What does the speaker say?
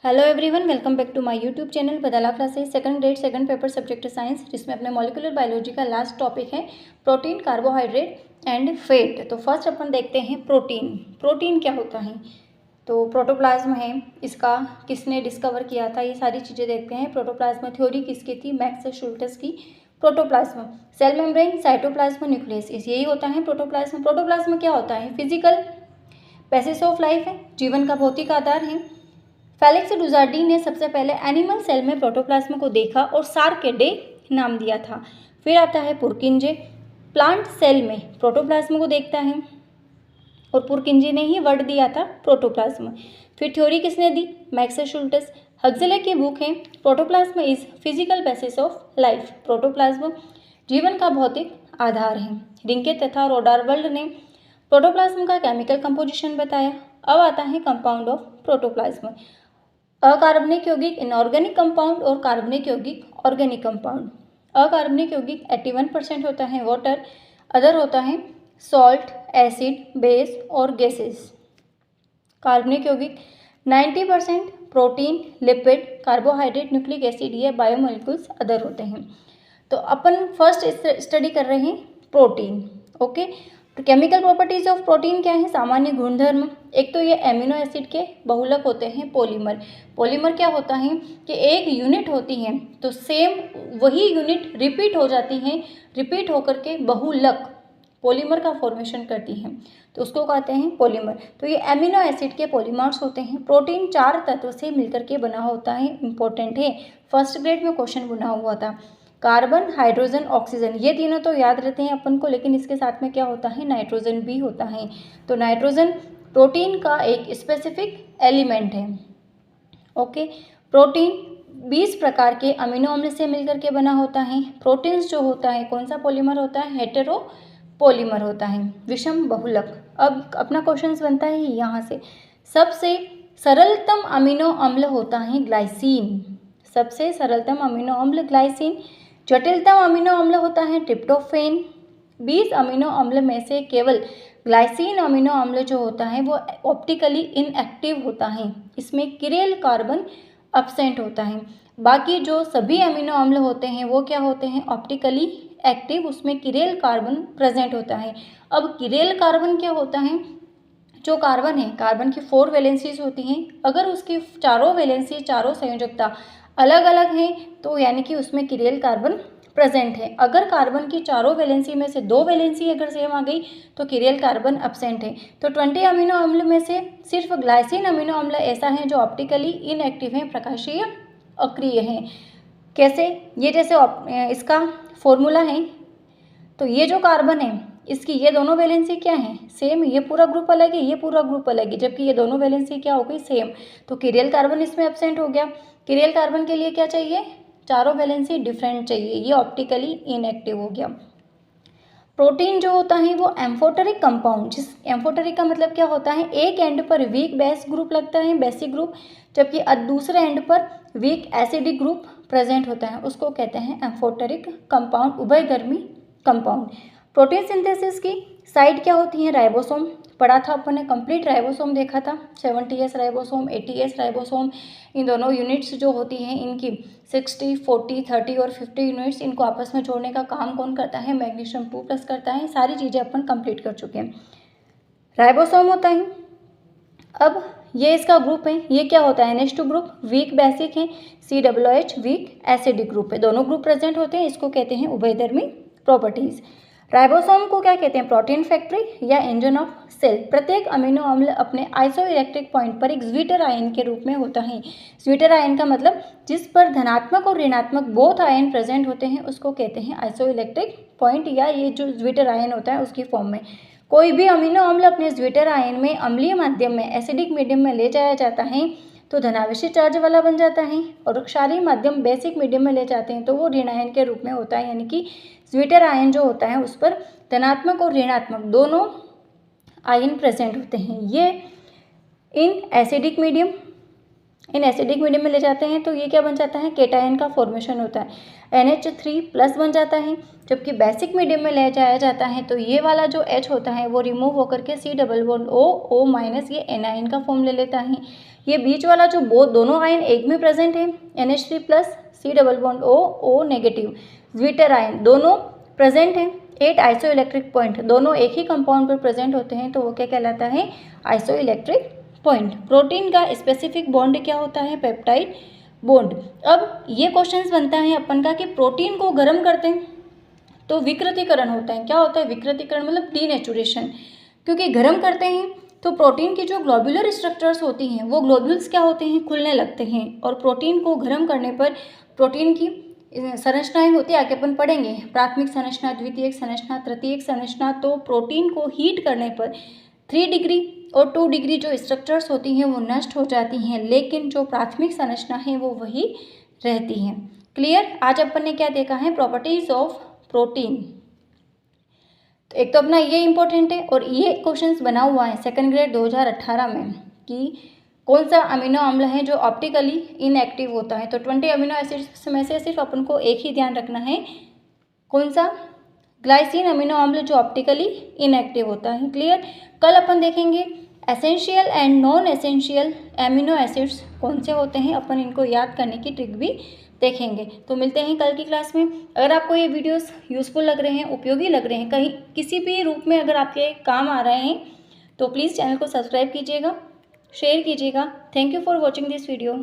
Hello everyone, welcome back to my YouTube channel बदला classes second grade second paper subject science, जिसमें अपने molecular biology का last topic है protein, carbohydrate and fat. तो first अपन देखते हैं प्रोटीन। प्रोटीन क्या होता है? तो प्रोटोप्लाज्म है, इसका किसने डिस्कवर किया था, ये सारी चीज़ें देखते हैं। प्रोटोप्लाज्म थ्योरी किसकी थी? मैक्स शुल्टस की। Protoplasm, cell membrane, cytoplasm, nucleus, यही होता है प्रोटोप्लाज्म। प्रोटोप्लाज्म क्या होता है? फिजिकल बेसिस ऑफ लाइफ है, जीवन का भौतिक आधार है। फेलिक्स डुजार्डी ने सबसे पहले एनिमल सेल में प्रोटोप्लाज्म को देखा और सार्केडे नाम दिया था। फिर आता है पुरकिंजे, प्लांट सेल में प्रोटोप्लाज्म को देखता है और पुरकिंजे ने ही वर्ड दिया था प्रोटोप्लाज्म। फिर थ्योरी किसने दी? मैक्स शुल्टस। हक्सले की बुक है protoplasm is physical basis of life. Protoplasm जीवन का भौतिक आधार है। रिंके तथा रोडारवर्ल्ड ने प्रोटोप्लाज्म का केमिकल कंपोजिशन बताया। अब आता है कंपाउंड ऑफ प्रोटोप्लाज्म। अकार्बनिक यौगिक इनऑर्गेनिक कंपाउंड और कार्बनिक यौगिक ऑर्गेनिक कंपाउंड। अकार्बनिक यौगिक 81% होता है वाटर, अदर होता है सॉल्ट, एसिड, बेस और गैसेस। कार्बनिक यौगिक 90% protein, lipid, carbohydrate, nucleic acid, ये बायोमोलिक्यूल्स अदर होते हैं। तो अपन फर्स्ट स्टडी कर रहे हैं प्रोटीन। ओके, तो केमिकल प्रॉपर्टीज ऑफ प्रोटीन क्या है? सामान्य गुणधर्म। एक तो ये एमिनो एसिड के बहुलक होते हैं पॉलीमर। पॉलीमर क्या होता है कि एक यूनिट होती है तो सेम वही यूनिट रिपीट हो जाती है, रिपीट होकर के बहुलक पॉलीमर का फॉर्मेशन करती हैं, तो उसको कहते हैं पॉलीमर। तो ये एमिनो एसिड के पॉलीमर्स होते हैं। प्रोटीन 4 तत्व से मिलकर के बना होता है, इंपॉर्टेंट है, फर्स्ट ग्रेड में क्वेश्चन बना हुआ था। कार्बन, हाइड्रोजन, ऑक्सीजन, ये तीनों तो याद रहते हैं अपन को, लेकिन इसके साथ में क्या होता है? नाइट्रोजन भी होता है। तो नाइट्रोजन प्रोटीन का एक स्पेसिफिक एलिमेंट है। ओके, प्रोटीन 20 प्रकार के अमीनो अम्ल से मिलकर के बना होता है। प्रोटीन्स जो होता है कौन सा पॉलीमर होता है? हेटेरो पॉलीमर होता है, विषम बहुलक। अब अपना क्वेश्चन बनता है यहाँ से, सबसे सरलतम अमीनो अम्ल होता है ग्लाइसिन। सबसे सरलतम अमीनो अम्ल ग्लाइसिन। जटिलतम अमीनो अम्ल होता है ट्रिप्टोफेन। 20 अमीनो अम्ल में से केवल ग्लाइसिन अमीनो अम्ल जो होता है वो ऑप्टिकली इनएक्टिव होता है, इसमें किरेल कार्बन अब्सेंट होता है। बाकी जो सभी अमीनो अम्ल होते हैं वो क्या होते हैं? ऑप्टिकली एक्टिव, उसमें किरेल कार्बन प्रेजेंट होता है। अब किरेल कार्बन क्या होता है? जो कार्बन है, कार्बन की 4 वैलेंसीज होती हैं, अगर उसकी चारों वैलेंसी, चारों संयोजकता अलग अलग हैं तो यानी कि उसमें किरेल कार्बन प्रेजेंट है। अगर कार्बन की चारों वैलेंसी में से 2 वैलेंसी अगर सेम आ गई तो किरेल कार्बन अब्सेंट है। तो 20 अमीनो अम्ल में से सिर्फ ग्लाइसिन अमीनो अम्ल ऐसा है जो ऑप्टिकली इनएक्टिव है, प्रकाशीय अक्रिय है। कैसे? ये जैसे इसका फॉर्मूला है, तो ये जो कार्बन है इसकी ये दोनों वैलेंसी क्या है? सेम। ये पूरा ग्रुप अलग है, ये पूरा ग्रुप अलग है, जबकि ये दोनों वैलेंसी क्या हो गई? सेम। तो किरेल कार्बन इसमें एब्सेंट हो गया। किरेल कार्बन के लिए क्या चाहिए? चारों वैलेंसी डिफरेंट चाहिए, ये ऑप्टिकली इनएक्टिव हो गया। प्रोटीन जो होता है वो एम्फोटेरिक कंपाउंड, जिस एम्फोटेरिक का मतलब क्या होता है? एक एंड पर वीक बेस ग्रुप लगता है, बेसिक ग्रुप, जबकि दूसरे एंड पर वीक एसिडिक ग्रुप प्रेजेंट होता है, उसको कहते हैं एम्फोटेरिक कंपाउंड, उभयधर्मी कंपाउंड। प्रोटीन सिंथेसिस की साइट क्या होती है? राइबोसोम। पढ़ा था अपन ने, कंप्लीट राइबोसोम देखा था, 70s राइबोसोम, 80s राइबोसोम। इन दोनों यूनिट्स जो होती हैं इनकी 60, 40, 30 और 50 यूनिट्स, इनको आपस में जोड़ने का काम कौन करता है? मैग्नीशियम 2+ करता है। सारी चीज़ें अपन कंप्लीट कर चुके हैं। राइबोसोम होता है। अब ये इसका ग्रुप है, ये क्या होता है? NH2 ग्रुप, वीक बेसिक है, COOH वीक एसिडिक ग्रुप है, दोनों ग्रुप प्रेजेंट होते हैं, इसको कहते हैं उभयधर्मी प्रॉपर्टीज। राइबोसोम को क्या कहते हैं? प्रोटीन फैक्ट्री या इंजन ऑफ सेल। प्रत्येक अमीनो अम्ल अपने आइसोइलेक्ट्रिक पॉइंट पर एक ज्विटर आयन के रूप में होता है। ज्विटर आयन का मतलब जिस पर धनात्मक और ऋणात्मक बोथ आयन प्रेजेंट होते हैं उसको कहते हैं आइसोइलेक्ट्रिक पॉइंट, या ये जो ज्विटर आयन होता है उसकी फॉर्म में। कोई भी अमीनो अम्ल अपने ज्विटर आयन में अम्लीय माध्यम में, एसिडिक मीडियम में ले जाया जाता है तो धनावेशी चार्ज वाला बन जाता है, और क्षारीय माध्यम बेसिक मीडियम में ले जाते हैं तो वो ऋण आयन के रूप में होता है, यानी कि ज्विटर आयन जो होता है उस पर धनात्मक और ऋणात्मक दोनों आयन प्रेजेंट होते हैं। ये इन एसिडिक मीडियम में ले जाते हैं तो ये क्या बन जाता है? केटायन का फॉर्मेशन होता है, NH3+ बन जाता है। जबकि बेसिक मीडियम में ले जाया जाता है तो ये वाला जो H होता है वो रिमूव होकर के C double bond O, O-, ये एनायन का फॉर्म ले लेता है। ये बीच वाला जो दोनों आयन एक में प्रेजेंट है, NH3 plus C double bond O negative, zwitter ion दोनों प्रेजेंट हैं, 8 आइसो इलेक्ट्रिक पॉइंट दोनों एक ही कंपाउंड पर प्रेजेंट होते हैं, तो वो क्या कहलाता है, आइसो इलेक्ट्रिक पॉइंट। प्रोटीन का स्पेसिफिक बॉन्ड क्या होता है, पेप्टाइड बॉन्ड। अब ये क्वेश्चंस बनता है अपन का कि प्रोटीन को गर्म करते हैं तो विकृतीकरण होता है। क्या होता है विकृतीकरण, मतलब डीनेचुरेशन, क्योंकि गर्म करते हैं तो प्रोटीन की जो ग्लोब्यूलर स्ट्रक्चर्स होती हैं वो ग्लोब्यूल्स क्या होते हैं, खुलने लगते हैं, और प्रोटीन को गर्म करने पर प्रोटीन की संरचनाएं होती है, आगे अपन पढ़ेंगे, प्राथमिक संरचना, द्वितीयक संरचना, तृतीयक संरचना। तो प्रोटीन को हीट करने पर 3 डिग्री और 2 डिग्री जो स्ट्रक्चर्स होती हैं वो नष्ट हो जाती हैं, लेकिन जो प्राथमिक संरचना है वो वही रहती हैं। क्लियर। आज अपन ने क्या देखा है, प्रॉपर्टीज ऑफ प्रोटीन। तो एक तो अपना ये इंपॉर्टेंट है, और ये क्वेश्चंस बना हुआ है सेकंड ग्रेड 2018 में कि कौन सा अमीनो अम्ल है जो ऑप्टिकली इनएक्टिव होता है। तो 20 अमीनो एसिड्स में से सिर्फ अपन को एक ही ध्यान रखना है, कौन सा, ग्लाइसिन अमीनो अम्ल जो ऑप्टिकली इनएक्टिव होता है। क्लियर। कल अपन देखेंगे essential and non essential amino acids कौन से होते हैं, अपन इनको याद करने की ट्रिक भी देखेंगे। तो मिलते हैं कल की क्लास में। अगर आपको ये वीडियोस यूज़फुल लग रहे हैं, उपयोगी लग रहे हैं, कहीं किसी भी रूप में अगर आपके काम आ रहे हैं, तो प्लीज़ चैनल को सब्सक्राइब कीजिएगा, शेयर कीजिएगा। Thank you for watching this video.